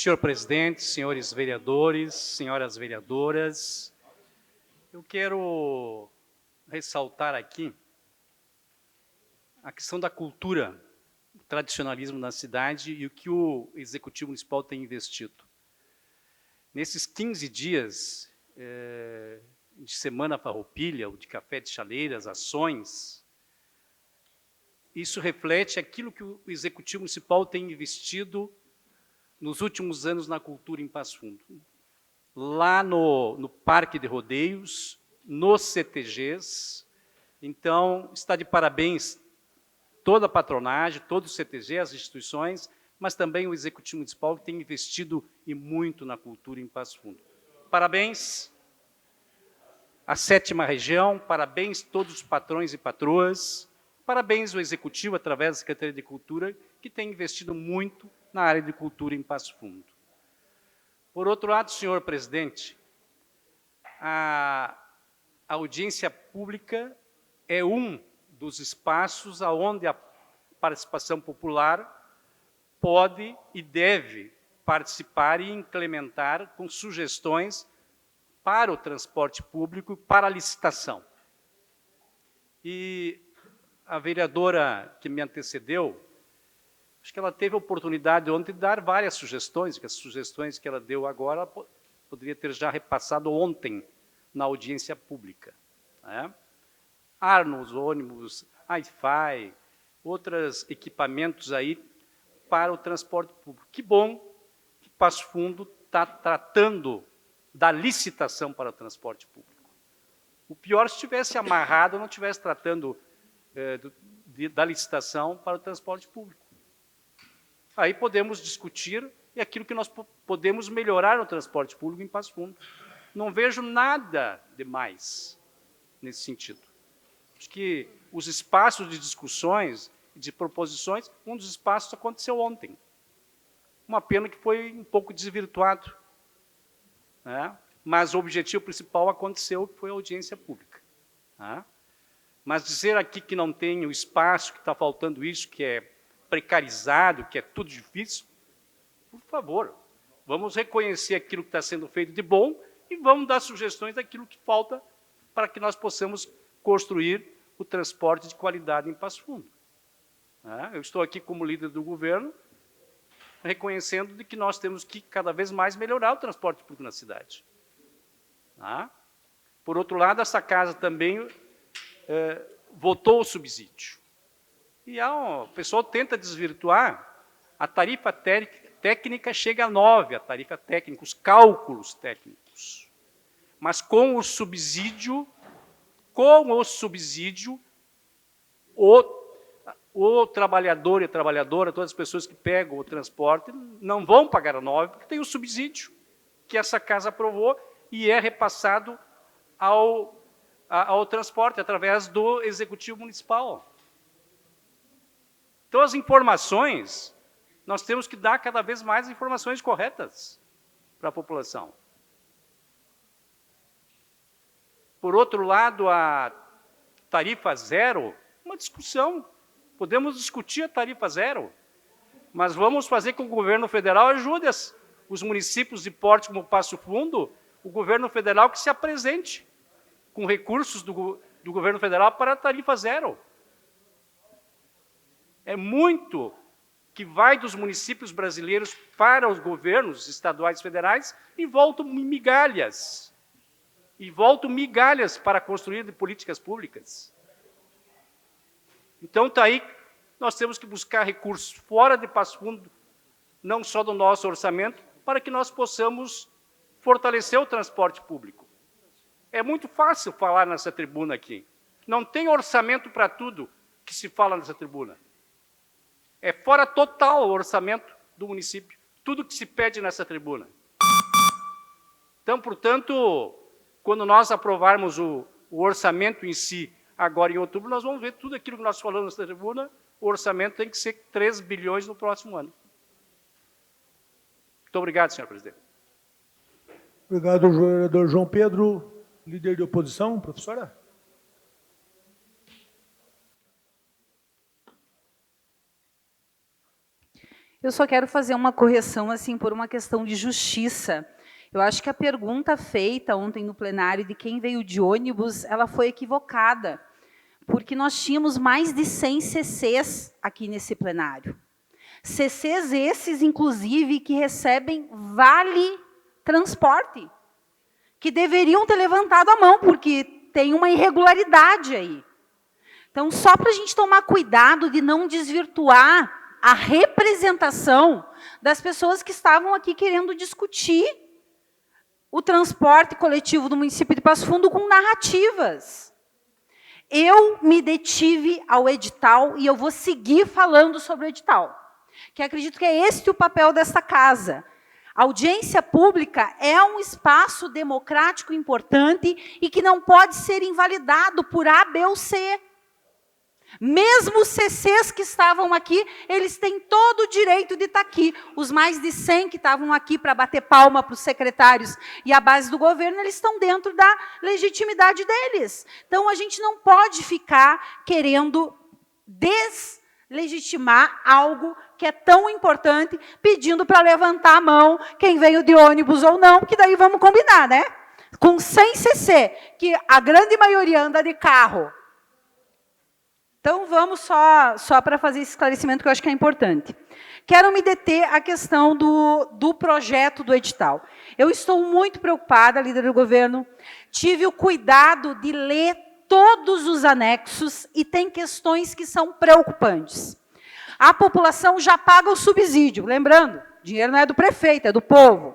Senhor presidente, senhores vereadores, senhoras vereadoras, eu quero ressaltar aqui a questão da cultura, o tradicionalismo na cidade e o que o Executivo Municipal tem investido. Nesses 15 dias de Semana Farroupilha, ou de Café de Chaleiras, ações, isso reflete aquilo que o Executivo Municipal tem investido nos últimos anos na cultura em Passo Fundo. Lá no Parque de Rodeios, nos CTGs. Então, está de parabéns toda a patronagem, todo o CTG, as instituições, mas também o Executivo Municipal, que tem investido e muito na cultura em Passo Fundo. Parabéns à 7ª Região, parabéns a todos os patrões e patroas, parabéns ao Executivo, através da Secretaria de Cultura, que tem investido muito na área de cultura em Passo Fundo. Por outro lado, senhor presidente, a audiência pública é um dos espaços onde a participação popular pode e deve participar e implementar com sugestões para o transporte público, para a licitação. E a vereadora que me antecedeu, acho que ela teve a oportunidade ontem de dar várias sugestões, que as sugestões que ela deu agora poderia ter já repassado ontem na audiência pública. Né? Ar nos ônibus, Wi-Fi, outros equipamentos aí para o transporte público. Que bom que Passo Fundo está tratando da licitação para o transporte público. O pior se tivesse amarrado, não estivesse tratando da licitação para o transporte público. Aí podemos discutir e aquilo que nós podemos melhorar no transporte público em Passo Fundo. Não vejo nada demais nesse sentido. Acho que os espaços de discussões, de proposições, um dos espaços aconteceu ontem. Uma pena que foi um pouco desvirtuado. Né? Mas o objetivo principal aconteceu, que foi a audiência pública. Né? Mas dizer aqui que não tem o espaço, que está faltando isso, que é precarizado, que é tudo difícil, por favor, vamos reconhecer aquilo que está sendo feito de bom e vamos dar sugestões daquilo que falta para que nós possamos construir o transporte de qualidade em Passo Fundo. Eu estou aqui como líder do governo, reconhecendo de que nós temos que cada vez mais melhorar o transporte público na cidade. Por outro lado, essa casa também votou o subsídio. E o pessoal tenta desvirtuar, a tarifa técnica chega a 9, a tarifa técnica, os cálculos técnicos. Mas com o subsídio, o trabalhador e a trabalhadora, todas as pessoas que pegam o transporte, não vão pagar a 9, porque tem o subsídio que essa casa aprovou e é repassado ao transporte através do Executivo Municipal. Então, as informações, nós temos que dar cada vez mais informações corretas para a população. Por outro lado, a tarifa zero, uma discussão. Podemos discutir a tarifa zero, mas vamos fazer com que o governo federal ajude os municípios de porte como Passo Fundo, o governo federal que se apresente com recursos do governo federal para a tarifa zero. É muito que vai dos municípios brasileiros para os governos estaduais e federais e voltam migalhas. E voltam migalhas para construir políticas públicas. Então, está aí, nós temos que buscar recursos fora de Passo Fundo, não só do nosso orçamento, para que nós possamos fortalecer o transporte público. É muito fácil falar nessa tribuna aqui. Não tem orçamento para tudo que se fala nessa tribuna. É fora total o orçamento do município, tudo que se pede nessa tribuna. Então, portanto, quando nós aprovarmos o orçamento em si, agora em outubro, nós vamos ver tudo aquilo que nós falamos nessa tribuna, o orçamento tem que ser 3 bilhões no próximo ano. Muito obrigado, senhor presidente. Obrigado, vereador João Pedro. Líder de oposição, professora. Eu só quero fazer uma correção, assim, por uma questão de justiça. Eu acho que a pergunta feita ontem no plenário de quem veio de ônibus, ela foi equivocada, porque nós tínhamos mais de 100 CCs aqui nesse plenário. CCs esses, inclusive, que recebem vale transporte, que deveriam ter levantado a mão, porque tem uma irregularidade aí. Então, só para a gente tomar cuidado de não desvirtuar a representação das pessoas que estavam aqui querendo discutir o transporte coletivo do município de Passo Fundo com narrativas. Eu me detive ao edital e eu vou seguir falando sobre o edital, que acredito que é este o papel desta casa. A audiência pública é um espaço democrático importante e que não pode ser invalidado por A, B ou C. Mesmo os CCs que estavam aqui, eles têm todo o direito de estar aqui. Os mais de 100 que estavam aqui para bater palma para os secretários e a base do governo, eles estão dentro da legitimidade deles. Então, a gente não pode ficar querendo deslegitimar algo que é tão importante, pedindo para levantar a mão quem veio de ônibus ou não, que daí vamos combinar, né? Com 100 CC, que a grande maioria anda de carro. Então, vamos só para fazer esse esclarecimento que eu acho que é importante. Quero me deter à questão do projeto do edital. Eu estou muito preocupada, líder do governo, tive o cuidado de ler todos os anexos e tem questões que são preocupantes. A população já paga o subsídio, lembrando, o dinheiro não é do prefeito, é do povo.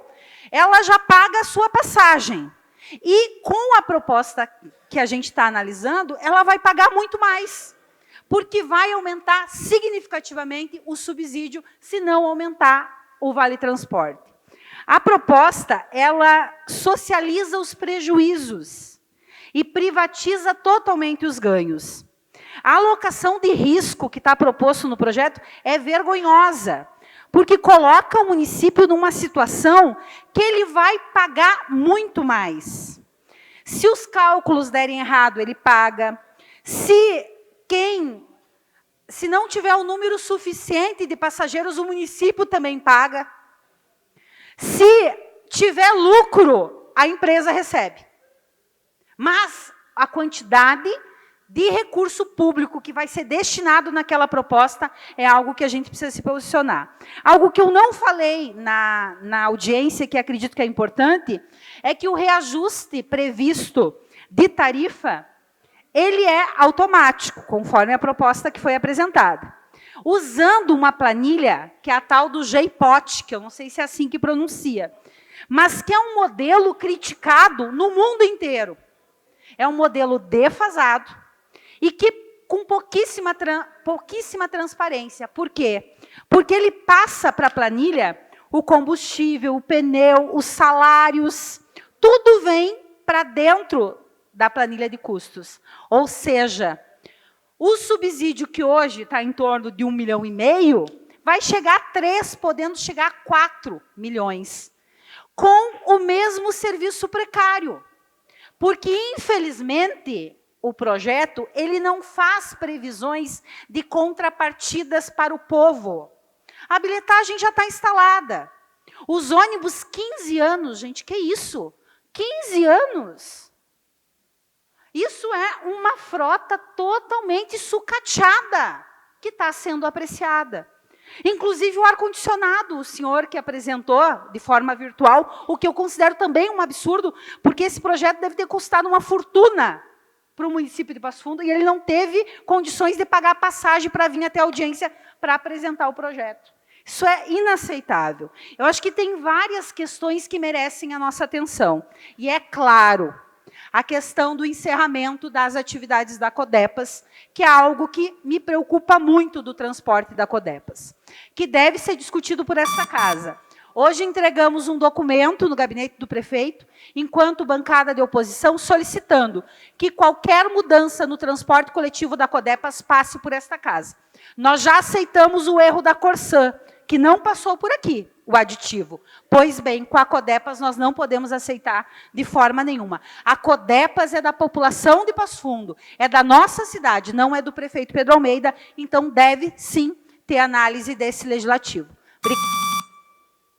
Ela já paga a sua passagem. E com a proposta que a gente está analisando, ela vai pagar muito mais, porque vai aumentar significativamente o subsídio, se não aumentar o vale-transporte. A proposta, ela socializa os prejuízos e privatiza totalmente os ganhos. A alocação de risco que está proposto no projeto é vergonhosa, porque coloca o município numa situação que ele vai pagar muito mais. Se os cálculos derem errado, ele paga. Se não tiver o número suficiente de passageiros, o município também paga. Se tiver lucro, a empresa recebe. Mas a quantidade de recurso público que vai ser destinado naquela proposta é algo que a gente precisa se posicionar. Algo que eu não falei na audiência, que acredito que é importante, é que o reajuste previsto de tarifa, ele é automático, conforme a proposta que foi apresentada. Usando uma planilha, que é a tal do JPOT, que eu não sei se é assim que pronuncia, mas que é um modelo criticado no mundo inteiro. É um modelo defasado e que com pouquíssima transparência. Por quê? Porque ele passa para a planilha o combustível, o pneu, os salários, tudo vem para dentro da planilha de custos. Ou seja, o subsídio que hoje está em torno de 1,5 milhão, vai chegar a 3, podendo chegar a 4 milhões, com o mesmo serviço precário. Porque, infelizmente, o projeto ele não faz previsões de contrapartidas para o povo. A bilhetagem já está instalada. Os ônibus, 15 anos, gente, que isso? 15 anos? Isso é uma frota totalmente sucateada que está sendo apreciada. Inclusive o ar-condicionado, o senhor que apresentou de forma virtual, o que eu considero também um absurdo, porque esse projeto deve ter custado uma fortuna para o município de Passo Fundo, e ele não teve condições de pagar a passagem para vir até a audiência para apresentar o projeto. Isso é inaceitável. Eu acho que tem várias questões que merecem a nossa atenção. E é claro, a questão do encerramento das atividades da Codepas, que é algo que me preocupa muito do transporte da Codepas, que deve ser discutido por esta casa. Hoje entregamos um documento no gabinete do prefeito, enquanto bancada de oposição, solicitando que qualquer mudança no transporte coletivo da Codepas passe por esta casa. Nós já aceitamos o erro da Corsã, que não passou por aqui, o aditivo. Pois bem, com a Codepas nós não podemos aceitar de forma nenhuma. A Codepas é da população de Passo Fundo, é da nossa cidade, não é do prefeito Pedro Almeida, então deve sim ter análise desse legislativo.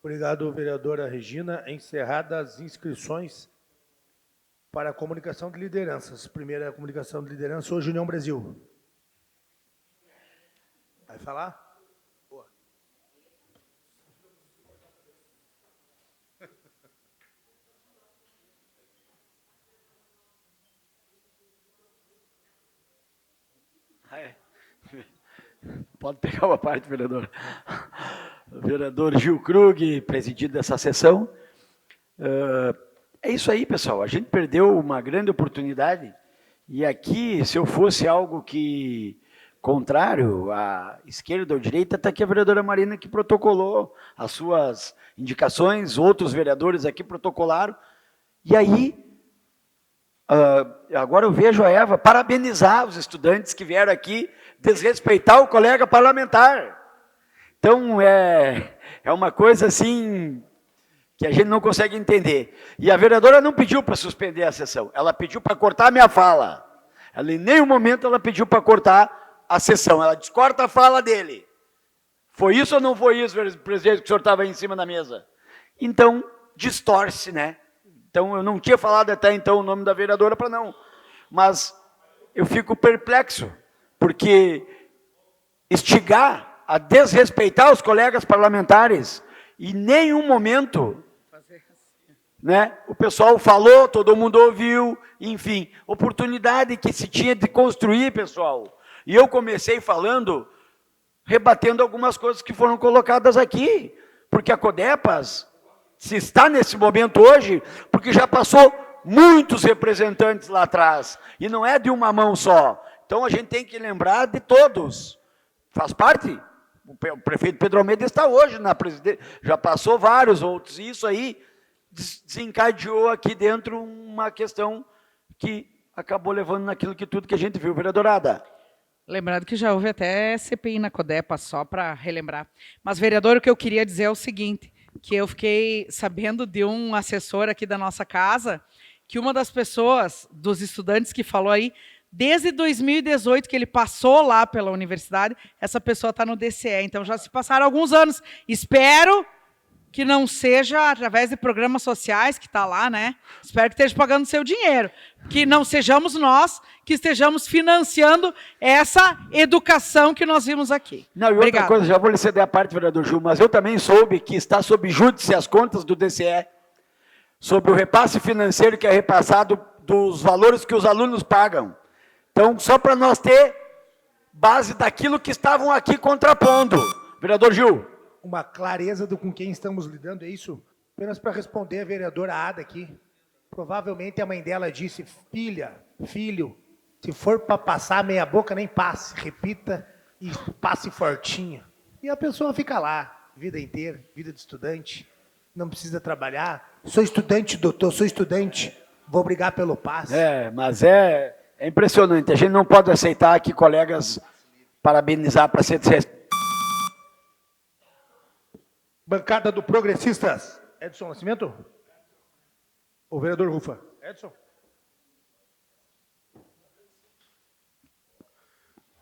Obrigado, vereadora Regina. Encerradas as inscrições para a comunicação de lideranças. Primeira comunicação de liderança, hoje União Brasil. Vai falar? Boa. Pode pegar uma parte, vereador. Vereador Gil Krug, presidindo essa sessão. É isso aí, pessoal. A gente perdeu uma grande oportunidade. E aqui, se eu fosse algo que contrário à esquerda ou direita, está aqui a vereadora Marina que protocolou as suas indicações, outros vereadores aqui protocolaram. E aí, agora eu vejo a Eva parabenizar os estudantes que vieram aqui desrespeitar o colega parlamentar. Então, é uma coisa assim que a gente não consegue entender. E a vereadora não pediu para suspender a sessão, ela pediu para cortar a minha fala. Ela, em nenhum momento ela pediu para cortar a sessão, ela descorta a fala dele. Foi isso ou não foi isso, presidente, que o senhor estava aí em cima da mesa? Então, distorce, né? Então, eu não tinha falado até então o nome da vereadora para não. Mas eu fico perplexo, porque instigar a desrespeitar os colegas parlamentares, e em nenhum momento, né, o pessoal falou, todo mundo ouviu, enfim, oportunidade que se tinha de construir, pessoal. E eu comecei falando, rebatendo algumas coisas que foram colocadas aqui, porque a Codepas se está nesse momento hoje, porque já passou muitos representantes lá atrás, e não é de uma mão só. Então a gente tem que lembrar de todos. Faz parte. O prefeito Pedro Almeida está hoje na presidência, já passou vários outros, e isso aí desencadeou aqui dentro uma questão que acabou levando naquilo que tudo que a gente viu. Vereadorada. Lembrando que já houve até CPI na Codepa, só para relembrar. Mas, vereador, o que eu queria dizer é o seguinte, que eu fiquei sabendo de um assessor aqui da nossa casa, que uma das pessoas, dos estudantes que falou aí, desde 2018, que ele passou lá pela universidade, essa pessoa está no DCE. Então, já se passaram alguns anos. Espero que não seja através de programas sociais, que está lá, né? Espero que esteja pagando seu dinheiro. Que não sejamos nós que estejamos financiando essa educação que nós vimos aqui. Não, e outra coisa, já vou lhe ceder a parte, vereador Gil, mas eu também soube que está sob júdice as contas do DCE, sobre o repasse financeiro que é repassado dos valores que os alunos pagam. Então, só para nós ter base daquilo que estavam aqui contrapondo. Vereador Gil. Uma clareza do com quem estamos lidando, é isso? Apenas para responder a vereadora Ada aqui. Provavelmente a mãe dela disse, filha, filho, se for para passar meia boca, nem passe. Repita e passe fortinho. E a pessoa fica lá, vida inteira, vida de estudante. Não precisa trabalhar. Sou estudante, doutor, sou estudante. Vou brigar pelo passe. Mas é impressionante. A gente não pode aceitar aqui colegas parabenizar para ser desrespeitado. Bancada do Progressistas. Edson Nascimento? O vereador Rufa. Edson.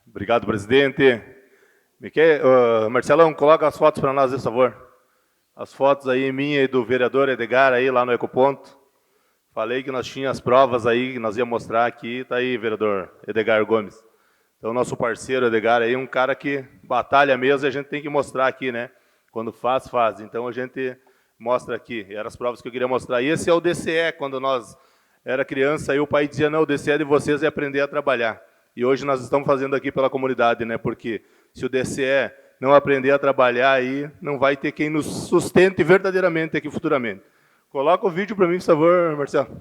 Obrigado, presidente. Marcelão, coloca as fotos para nós, por favor. As fotos aí, minha e do vereador Edgar, aí lá no Ecoponto. Falei que nós tínhamos as provas aí, que nós íamos mostrar aqui. Está aí, vereador Edgar Gomes. Então, nosso parceiro Edgar aí, um cara que batalha mesmo, e a gente tem que mostrar aqui, né? Quando faz, faz. Então, a gente mostra aqui. Eram as provas que eu queria mostrar. E esse é o DCE. Quando nós era criança, aí o pai dizia, não, o DCE é de vocês é aprender a trabalhar. E hoje nós estamos fazendo aqui pela comunidade, né? Porque se o DCE não aprender a trabalhar, aí não vai ter quem nos sustente verdadeiramente aqui futuramente. Coloca o vídeo para mim, por favor, Marcelo.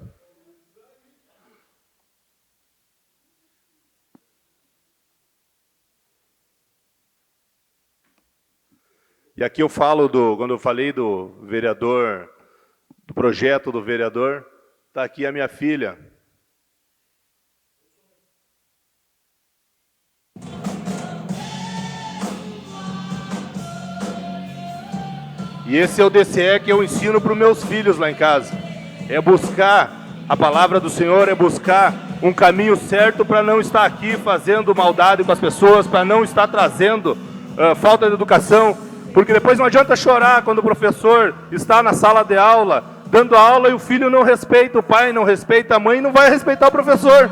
E aqui eu falo, quando eu falei do vereador, do projeto do vereador, está aqui a minha filha. E esse é o DCE que eu ensino para os meus filhos lá em casa. É buscar a palavra do Senhor, é buscar um caminho certo para não estar aqui fazendo maldade com as pessoas, para não estar trazendo falta de educação, Porque depois não adianta chorar quando o professor está na sala de aula, dando aula e o filho não respeita o pai, não respeita a mãe, não vai respeitar o professor.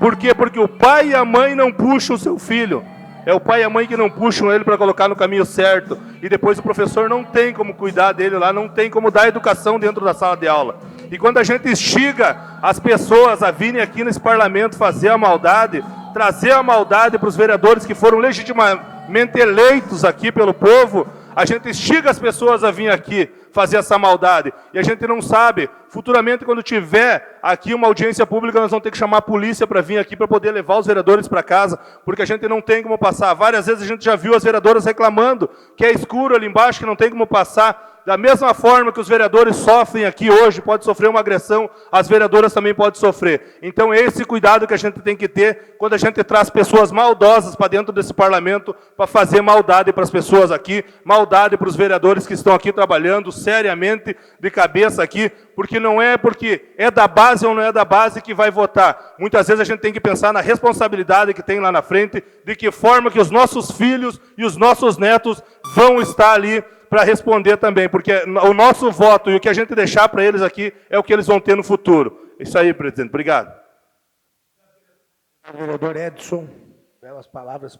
Por quê? Porque o pai e a mãe não puxam o seu filho. É o pai e a mãe que não puxam ele para colocar no caminho certo. E depois o professor não tem como cuidar dele lá, não tem como dar educação dentro da sala de aula. E quando a gente instiga as pessoas a virem aqui nesse parlamento fazer a maldade, trazer a maldade para os vereadores que foram legitimamente eleitos aqui pelo povo, a gente instiga as pessoas a vir aqui fazer essa maldade. E a gente não sabe, futuramente, quando tiver aqui uma audiência pública, nós vamos ter que chamar a polícia para vir aqui para poder levar os vereadores para casa, porque a gente não tem como passar. Várias vezes a gente já viu as vereadoras reclamando que é escuro ali embaixo, que não tem como passar. Da mesma forma que os vereadores sofrem aqui hoje, pode sofrer uma agressão, as vereadoras também podem sofrer. Então, esse cuidado que a gente tem que ter quando a gente traz pessoas maldosas para dentro desse parlamento, para fazer maldade para as pessoas aqui, maldade para os vereadores que estão aqui trabalhando seriamente, de cabeça aqui, porque não é porque é da base ou não é da base que vai votar. Muitas vezes a gente tem que pensar na responsabilidade que tem lá na frente, de que forma que os nossos filhos e os nossos netos vão estar ali para responder também, porque o nosso voto e o que a gente deixar para eles aqui é o que eles vão ter no futuro. Isso aí, presidente. Obrigado. Vereador Edson, belas palavras.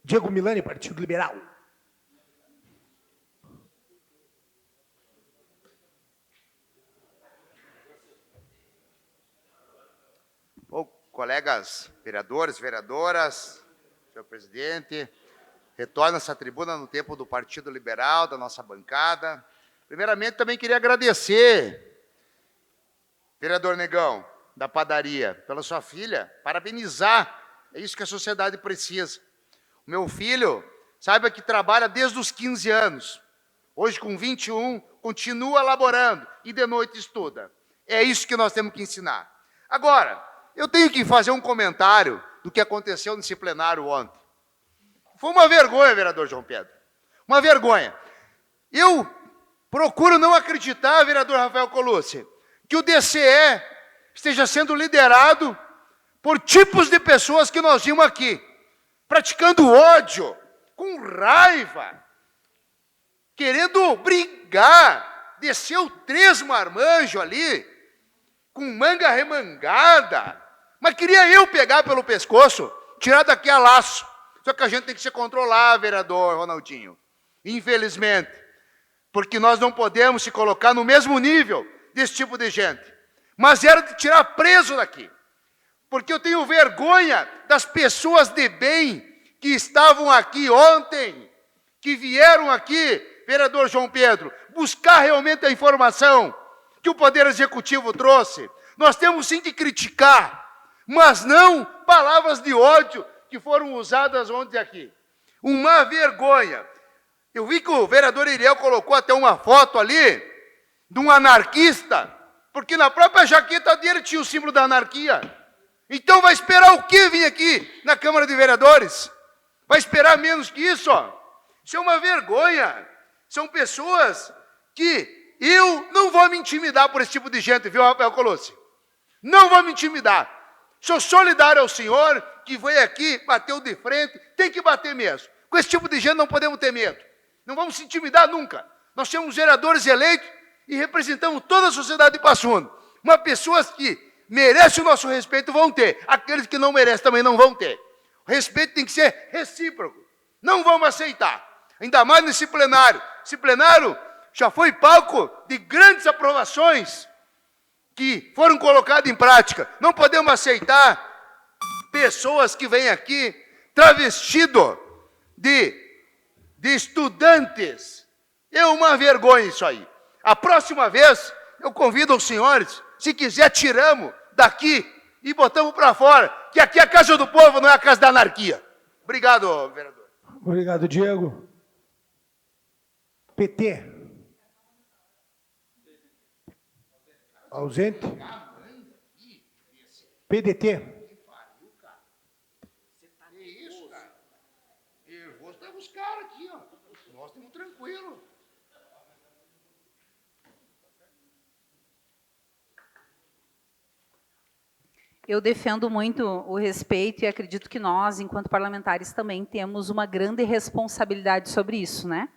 Diego Milani, Partido Liberal. Bom, colegas vereadores, vereadoras, senhor presidente, retorno a essa tribuna no tempo do Partido Liberal, da nossa bancada. Primeiramente, também queria agradecer, vereador Negão, da padaria, pela sua filha, parabenizar, é isso que a sociedade precisa. O meu filho, saiba que trabalha desde os 15 anos, hoje com 21, continua laborando e de noite estuda. É isso que nós temos que ensinar. Agora, eu tenho que fazer um comentário do que aconteceu nesse plenário ontem. Foi uma vergonha, vereador João Pedro. Uma vergonha. Eu procuro não acreditar, vereador Rafael Colucci, que o DCE esteja sendo liderado por tipos de pessoas que nós vimos aqui, praticando ódio, com raiva, querendo brigar, descer o 3 marmanjo ali, com manga remangada, mas queria eu pegar pelo pescoço, tirar daqui a laço. Só que a gente tem que se controlar, vereador Ronaldinho. Infelizmente. Porque nós não podemos se colocar no mesmo nível desse tipo de gente. Mas era de tirar preso daqui. Porque eu tenho vergonha das pessoas de bem que estavam aqui ontem, que vieram aqui, vereador João Pedro, buscar realmente a informação que o Poder Executivo trouxe. Nós temos sim de criticar, mas não palavras de ódio que foram usadas ontem aqui. Uma vergonha. Eu vi que o vereador Iriel colocou até uma foto ali de um anarquista, porque na própria jaqueta dele tinha o símbolo da anarquia. Então vai esperar o quê vir aqui na Câmara de Vereadores? Vai esperar menos que isso? Isso é uma vergonha. São pessoas que eu não vou me intimidar por esse tipo de gente, viu, Rafael Colucci? Não vou me intimidar. Sou solidário ao senhor que veio aqui, bateu de frente, tem que bater mesmo. Com esse tipo de gente não podemos ter medo. Não vamos se intimidar nunca. Nós temos vereadores eleitos e representamos toda a sociedade de Passo Fundo. Mas pessoas que merecem o nosso respeito vão ter. Aqueles que não merecem também não vão ter. O respeito tem que ser recíproco. Não vamos aceitar. Ainda mais nesse plenário. Esse plenário já foi palco de grandes aprovações que foram colocadas em prática. Não podemos aceitar pessoas que vêm aqui travestido de estudantes. É uma vergonha isso aí. A próxima vez, eu convido os senhores, se quiser, tiramos daqui e botamos para fora, que aqui é a casa do povo, não é a casa da anarquia. Obrigado, vereador. Obrigado, Diego. PT. Ausente. PDT. Os caras aqui, ó. Nós estamos tranquilos. Eu defendo muito o respeito e acredito que nós, enquanto parlamentares, também temos uma grande responsabilidade sobre isso, né?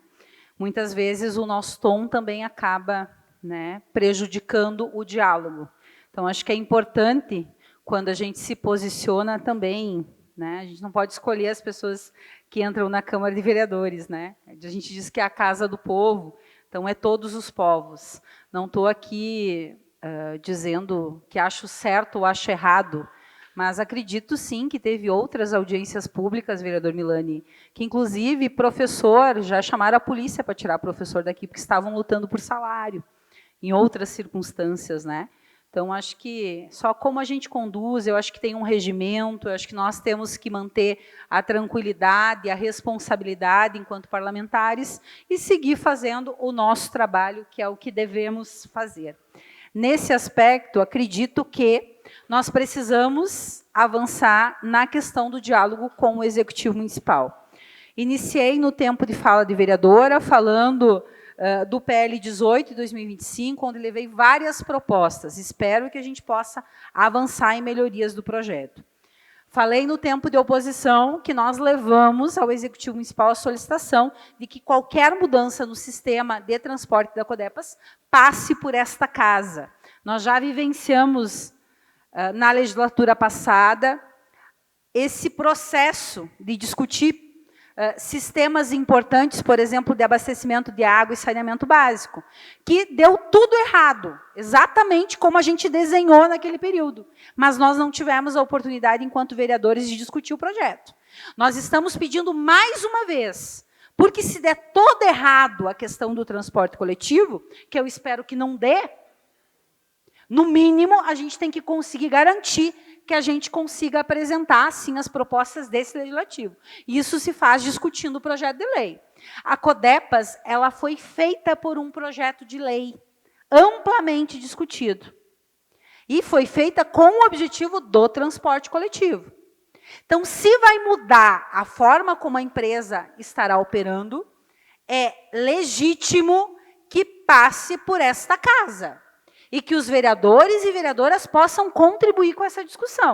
Muitas vezes o nosso tom também acaba, né, prejudicando o diálogo. Então, acho que é importante, quando a gente se posiciona também, né, a gente não pode escolher as pessoas que entram na Câmara de Vereadores, né? A gente diz que é a casa do povo, então é todos os povos. Não estou aqui dizendo que acho certo ou acho errado, mas acredito sim que teve outras audiências públicas, vereador Milani, que inclusive professor, já chamaram a polícia para tirar professor daqui, porque estavam lutando por salário, em outras circunstâncias, né? Então, acho que só como a gente conduz, eu acho que tem um regimento, eu acho que nós temos que manter a tranquilidade, a responsabilidade enquanto parlamentares e seguir fazendo o nosso trabalho, que é o que devemos fazer. Nesse aspecto, acredito que nós precisamos avançar na questão do diálogo com o Executivo Municipal. Iniciei no tempo de fala de vereadora, falando do PL 18 de 2025, onde levei várias propostas. Espero que a gente possa avançar em melhorias do projeto. Falei no tempo de oposição que nós levamos ao Executivo Municipal a solicitação de que qualquer mudança no sistema de transporte da Codepas passe por esta casa. Nós já vivenciamos, na legislatura passada, esse processo de discutir sistemas importantes, por exemplo, de abastecimento de água e saneamento básico, que deu tudo errado, exatamente como a gente desenhou naquele período. Mas nós não tivemos a oportunidade, enquanto vereadores, de discutir o projeto. Nós estamos pedindo mais uma vez, porque se der todo errado a questão do transporte coletivo, que eu espero que não dê, no mínimo, a gente tem que conseguir garantir que a gente consiga apresentar, sim, as propostas desse legislativo. Isso se faz discutindo o projeto de lei. A Codepas, ela foi feita por um projeto de lei amplamente discutido. E foi feita com o objetivo do transporte coletivo. Então, se vai mudar a forma como a empresa estará operando, é legítimo que passe por esta casa. E que os vereadores e vereadoras possam contribuir com essa discussão.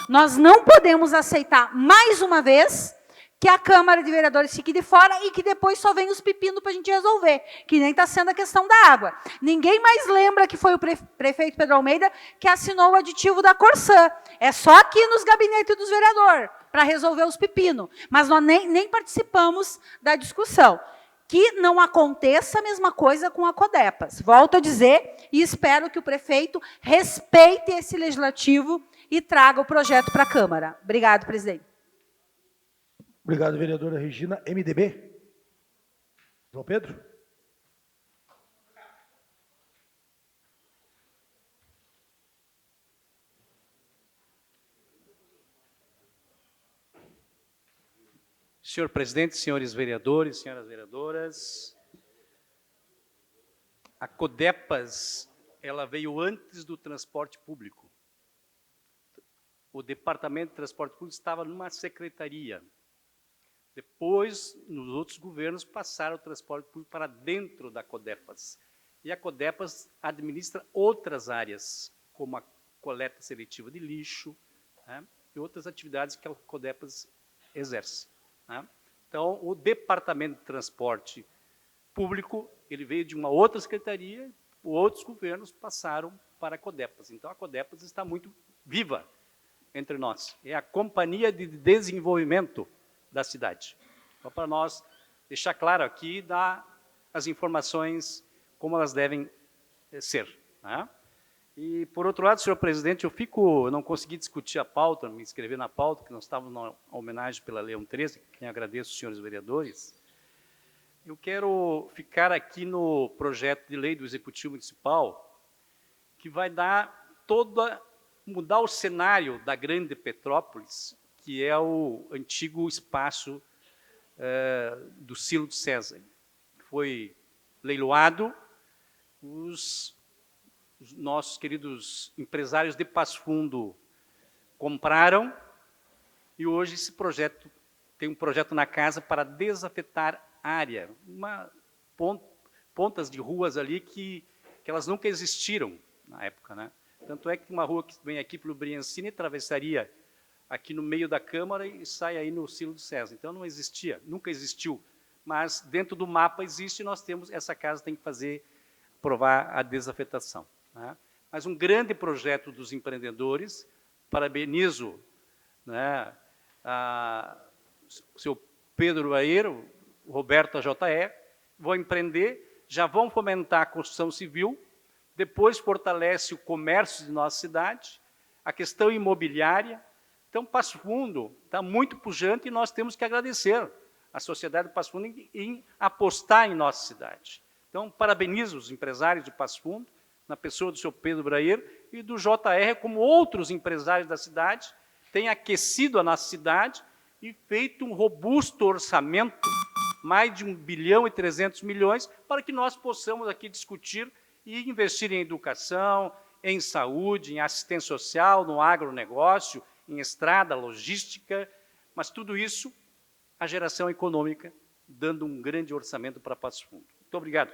Nós não podemos aceitar, mais uma vez, que a Câmara de Vereadores fique de fora e que depois só venha os pepinos para a gente resolver, que nem está sendo a questão da água. Ninguém mais lembra que foi o prefeito Pedro Almeida que assinou o aditivo da Corsã. É só aqui nos gabinetes dos vereadores, para resolver os pepinos. Mas nós nem participamos da discussão. Que não aconteça a mesma coisa com a Codepas. Volto a dizer, e espero que o prefeito respeite esse legislativo e traga o projeto para a Câmara. Obrigado, presidente. Obrigado, vereadora Regina. MDB? João Pedro? Senhor presidente, senhores vereadores, senhoras vereadoras, a Codepas, ela veio antes do transporte público. O Departamento de Transporte Público estava numa secretaria. Depois, nos outros governos, passaram o transporte público para dentro da Codepas. E a Codepas administra outras áreas, como a coleta seletiva de lixo, né, e outras atividades que a Codepas exerce. Né? Então, o Departamento de Transporte Público, ele veio de uma outra secretaria, outros governos passaram para a Codepas. Então, a Codepas está muito viva entre nós. É a Companhia de Desenvolvimento da cidade. Então, para nós deixar claro aqui, dar as informações como elas devem ser. Né? E, por outro lado, senhor presidente, eu não consegui discutir a pauta, me inscrever na pauta, que nós estávamos na homenagem pela Leão 13, quem agradeço os senhores vereadores. Eu quero ficar aqui no projeto de lei do Executivo Municipal, que vai mudar o cenário da Grande Petrópolis, que é o antigo espaço do Silo de César. Foi leiloado, os nossos queridos empresários de Passo Fundo compraram, e hoje esse projeto tem um projeto na casa para desafetar área, pontas de ruas ali que elas nunca existiram na época, né? Tanto é que uma rua que vem aqui pelo Briancini atravessaria aqui no meio da Câmara e sai aí no Silo do César. Então não existia, nunca existiu. Mas dentro do mapa existe e nós temos, essa casa tem que provar a desafetação. Né? Mas um grande projeto dos empreendedores, parabenizo, né, o seu Pedro Baeiro, o Roberto AJE, vão empreender, já vão fomentar a construção civil, depois fortalece o comércio de nossa cidade, a questão imobiliária. Então, Passo Fundo está muito pujante e nós temos que agradecer a sociedade de Passo Fundo em apostar em nossa cidade. Então, parabenizo os empresários de Passo Fundo, na pessoa do seu Pedro Braeiro e do JR, como outros empresários da cidade, têm aquecido a nossa cidade e feito um robusto orçamento, mais de 1,3 bilhão, para que nós possamos aqui discutir e investir em educação, em saúde, em assistência social, no agronegócio, em estrada, logística, mas tudo isso, a geração econômica, dando um grande orçamento para Passo Fundo. Muito obrigado.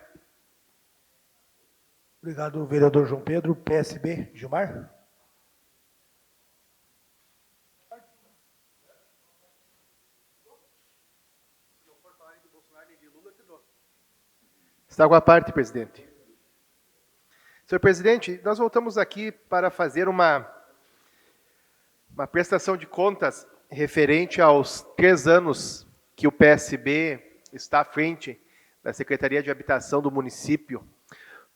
Obrigado, vereador João Pedro. PSB, Gilmar. Está com a parte, presidente. Senhor presidente, nós voltamos aqui para fazer uma prestação de contas referente aos 3 anos que o PSB está à frente da Secretaria de Habitação do município,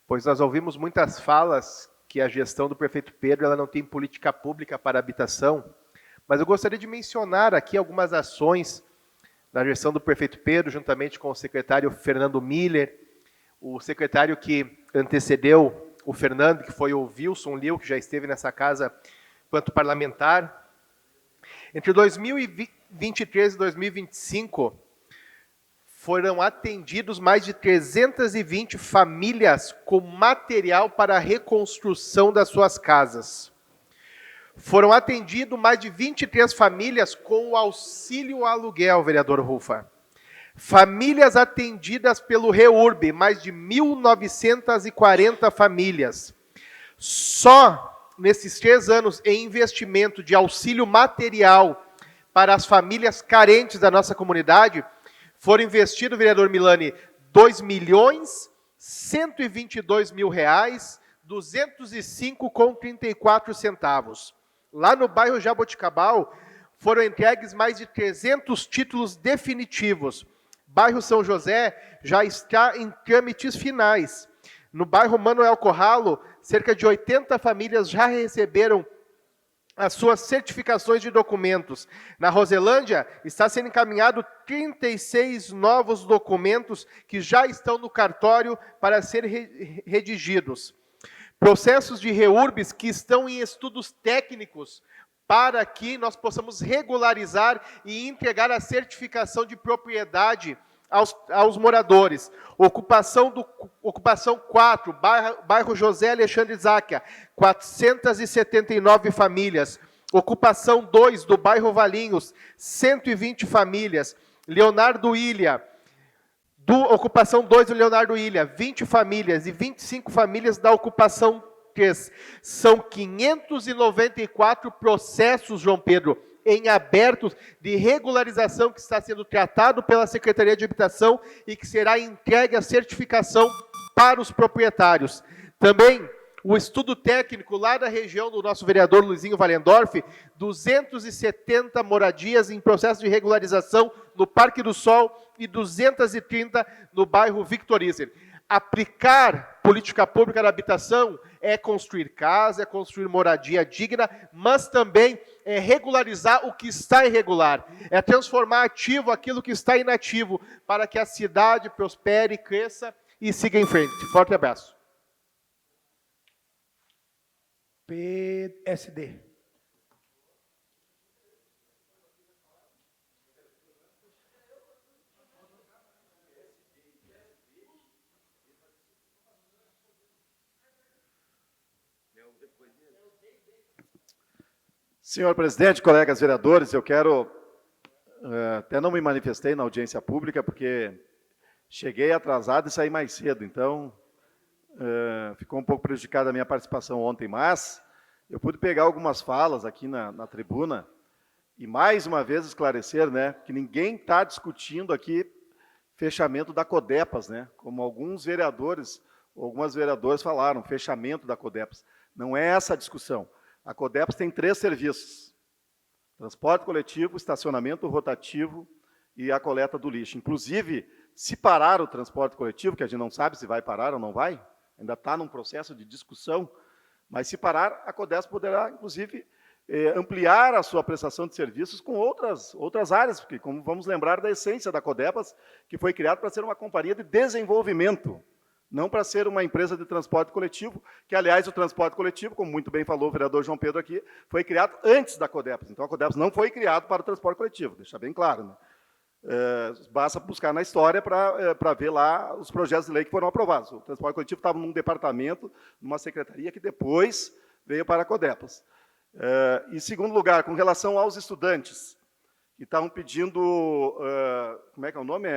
pois nós ouvimos muitas falas que a gestão do prefeito Pedro ela não tem política pública para habitação, mas eu gostaria de mencionar aqui algumas ações da gestão do prefeito Pedro, juntamente com o secretário Fernando Miller, o secretário que antecedeu o Fernando, que foi o Wilson Liu, que já esteve nessa casa enquanto parlamentar. Entre 2023 e 2025, foram atendidos mais de 320 famílias com material para a reconstrução das suas casas. Foram atendidos mais de 23 famílias com o auxílio aluguel, vereador Rufa. Famílias atendidas pelo REURB, mais de 1.940 famílias. Só nesses 3 anos em investimento de auxílio material para as famílias carentes da nossa comunidade, foram investidos, vereador Milani, R$ 2.122.000, 205,34 centavos. Lá no bairro Jaboticabal, foram entregues mais de 300 títulos definitivos. Bairro São José já está em trâmites finais. No bairro Manuel Corralo, cerca de 80 famílias já receberam as suas certificações de documentos. Na Roselândia, está sendo encaminhado 36 novos documentos que já estão no cartório para serem redigidos. Processos de REURBs que estão em estudos técnicos para que nós possamos regularizar e entregar a certificação de propriedade aos moradores. Ocupação 4, bairro José Alexandre Záquia, 479 famílias. Ocupação 2, do bairro Valinhos, 120 famílias. Leonardo Ilha, ocupação 2 do Leonardo Ilha, 20 famílias, e 25 famílias da ocupação 3. São 594 processos, João Pedro, em abertos de regularização que está sendo tratado pela Secretaria de Habitação e que será entregue a certificação para os proprietários. Também o estudo técnico lá da região do nosso vereador Luizinho Valendorf, 270 moradias em processo de regularização no Parque do Sol e 230 no bairro Victor Iser. Aplicar política pública da habitação é construir casa, é construir moradia digna, mas também é regularizar o que está irregular, é transformar ativo aquilo que está inativo, para que a cidade prospere, cresça e siga em frente. Forte abraço. PSD. Senhor presidente, colegas vereadores, eu quero, até não me manifestei na audiência pública, porque cheguei atrasado e saí mais cedo, então ficou um pouco prejudicada a minha participação ontem, mas eu pude pegar algumas falas aqui na tribuna e, mais uma vez, esclarecer, né, que ninguém está discutindo aqui fechamento da Codepas, né, como algumas vereadoras falaram, fechamento da Codepas. Não é essa a discussão. A Codepas tem 3 serviços: transporte coletivo, estacionamento rotativo e a coleta do lixo. Inclusive, se parar o transporte coletivo, que a gente não sabe se vai parar ou não vai, ainda está num processo de discussão, mas se parar, a Codepas poderá, inclusive, ampliar a sua prestação de serviços com outras áreas, porque, como vamos lembrar da essência da Codepas, que foi criada para ser uma companhia de desenvolvimento, não para ser uma empresa de transporte coletivo, que, aliás, o transporte coletivo, como muito bem falou o vereador João Pedro aqui, foi criado antes da Codepas. Então, a Codepas não foi criada para o transporte coletivo, deixar bem claro, né? Basta buscar na história para ver lá os projetos de lei que foram aprovados. O transporte coletivo estava num departamento, numa secretaria, que depois veio para a Codepas. Em segundo lugar, com relação aos estudantes, que estavam pedindo, como é que é o nome?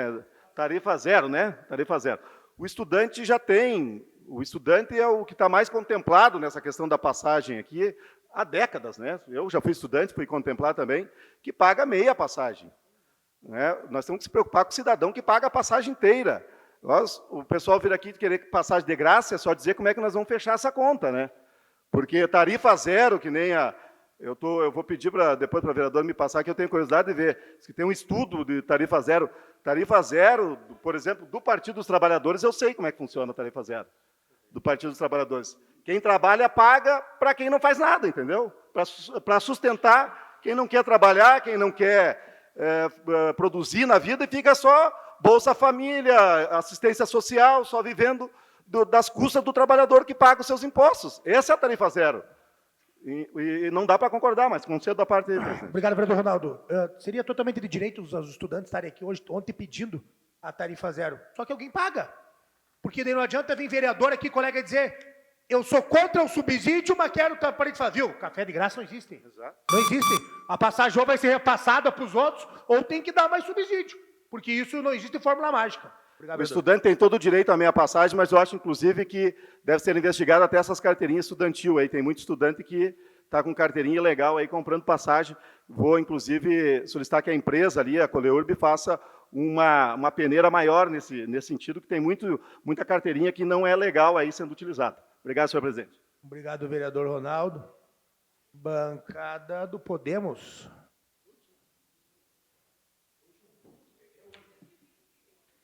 Tarifa zero, né? Tarifa zero. O estudante já tem, o estudante é o que está mais contemplado nessa questão da passagem aqui há décadas, né? Eu já fui estudante, fui contemplar também, que paga meia passagem. Né? Nós temos que se preocupar com o cidadão que paga a passagem inteira. O pessoal vir aqui querer passagem de graça, é só dizer como é que nós vamos fechar essa conta, né? Porque tarifa zero, que nem a... Eu vou pedir depois para a vereadora me passar, que eu tenho curiosidade de ver. Se tem um estudo de tarifa zero. Tarifa zero, por exemplo, do Partido dos Trabalhadores, eu sei como é que funciona a tarifa zero. Do Partido dos Trabalhadores. Quem trabalha paga para quem não faz nada, entendeu? Para sustentar quem não quer trabalhar, quem não quer produzir na vida e fica só Bolsa Família, assistência social, só vivendo das custas do trabalhador que paga os seus impostos. Essa é a tarifa zero. E não dá para concordar, mas concedo da parte dele. Obrigado, vereador Ronaldo. Seria totalmente de direito os estudantes estarem aqui ontem pedindo a tarifa zero. Só que alguém paga. Porque daí não adianta vir vereador aqui, colega, dizer eu sou contra o subsídio, mas quero para falar, viu? Café de graça não existe. Exato. Não existe. A passagem ou vai ser repassada para os outros, ou tem que dar mais subsídio. Porque isso não existe fórmula mágica. Obrigado, o estudante tem todo o direito à meia passagem, mas eu acho, inclusive, que deve ser investigado até essas carteirinhas estudantil aí. Tem muito estudante que está com carteirinha ilegal aí comprando passagem. Vou, inclusive, solicitar que a empresa ali, a Coleurb, faça uma peneira maior nesse sentido, que tem muita carteirinha que não é legal aí sendo utilizada. Obrigado, senhor presidente. Obrigado, vereador Ronaldo. Bancada do Podemos.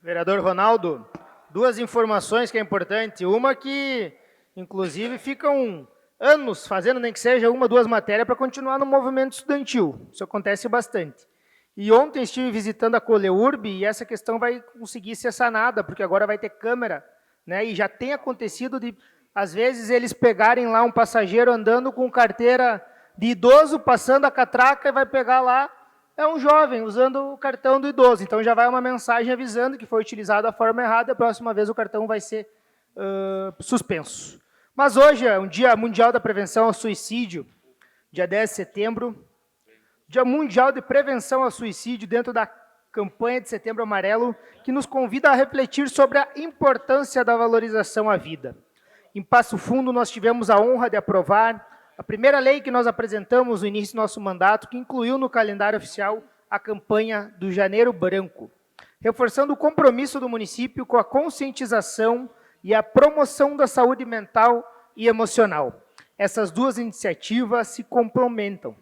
Vereador Ronaldo, 2 informações que é importante. Uma que, inclusive, ficam anos fazendo, nem que seja 1, 2 matérias para continuar no movimento estudantil. Isso acontece bastante. E ontem estive visitando a Coleurb e essa questão vai conseguir ser sanada, porque agora vai ter câmera, né? E já tem acontecido de, às vezes, eles pegarem lá um passageiro andando com carteira de idoso, passando a catraca e vai pegar lá, é um jovem usando o cartão do idoso. Então já vai uma mensagem avisando que foi utilizado da forma errada, a próxima vez o cartão vai ser suspenso. Mas hoje é um Dia Mundial da Prevenção ao Suicídio, dia 10 de setembro, Dia Mundial de Prevenção ao Suicídio dentro da campanha de Setembro Amarelo, que nos convida a refletir sobre a importância da valorização à vida. Em Passo Fundo, nós tivemos a honra de aprovar a primeira lei que nós apresentamos no início do nosso mandato, que incluiu no calendário oficial a campanha do Janeiro Branco, reforçando o compromisso do município com a conscientização e a promoção da saúde mental e emocional. Essas 2 iniciativas se complementam.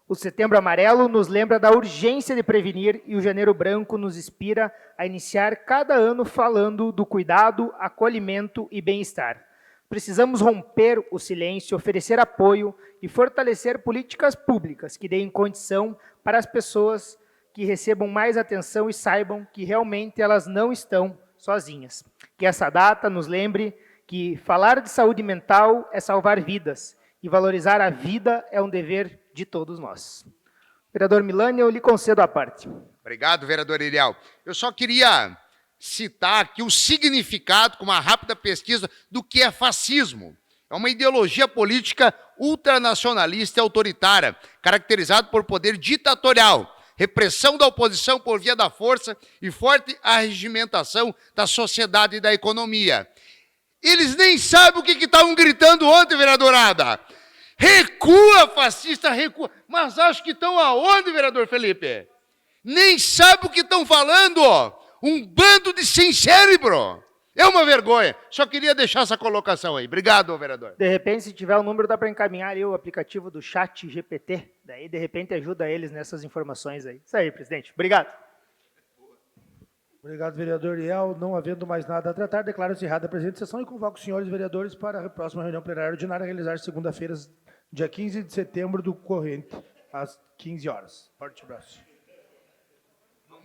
O Setembro Amarelo nos lembra da urgência de prevenir e o Janeiro Branco nos inspira a iniciar cada ano falando do cuidado, acolhimento e bem-estar. Precisamos romper o silêncio, oferecer apoio e fortalecer políticas públicas que deem condição para as pessoas que recebam mais atenção e saibam que realmente elas não estão sozinhas. Que essa data nos lembre que falar de saúde mental é salvar vidas e valorizar a vida é um dever de todos nós. Vereador Milani, eu lhe concedo a parte. Obrigado, vereador Iriel. Eu só queria citar aqui o significado, com uma rápida pesquisa, do que é fascismo. É uma ideologia política ultranacionalista e autoritária, caracterizada por poder ditatorial, repressão da oposição por via da força e forte arregimentação da sociedade e da economia. Eles nem sabem o que estavam gritando ontem, vereadorada. Recua, fascista, recua. Mas acho que estão aonde, vereador Felipe? Nem sabe o que estão falando. Um bando de sem cérebro. É uma vergonha. Só queria deixar essa colocação aí. Obrigado, vereador. De repente, se tiver o número, dá para encaminhar ali o aplicativo do Chat GPT. Daí, de repente, ajuda eles nessas informações aí. Isso aí, presidente. Obrigado. Obrigado, vereador Iel. Não havendo mais nada a tratar, declaro encerrada a presente sessão e convoco os senhores vereadores para a próxima reunião plenária ordinária realizar segunda-feira, dia 15 de setembro do corrente, às 15 horas. Forte abraço.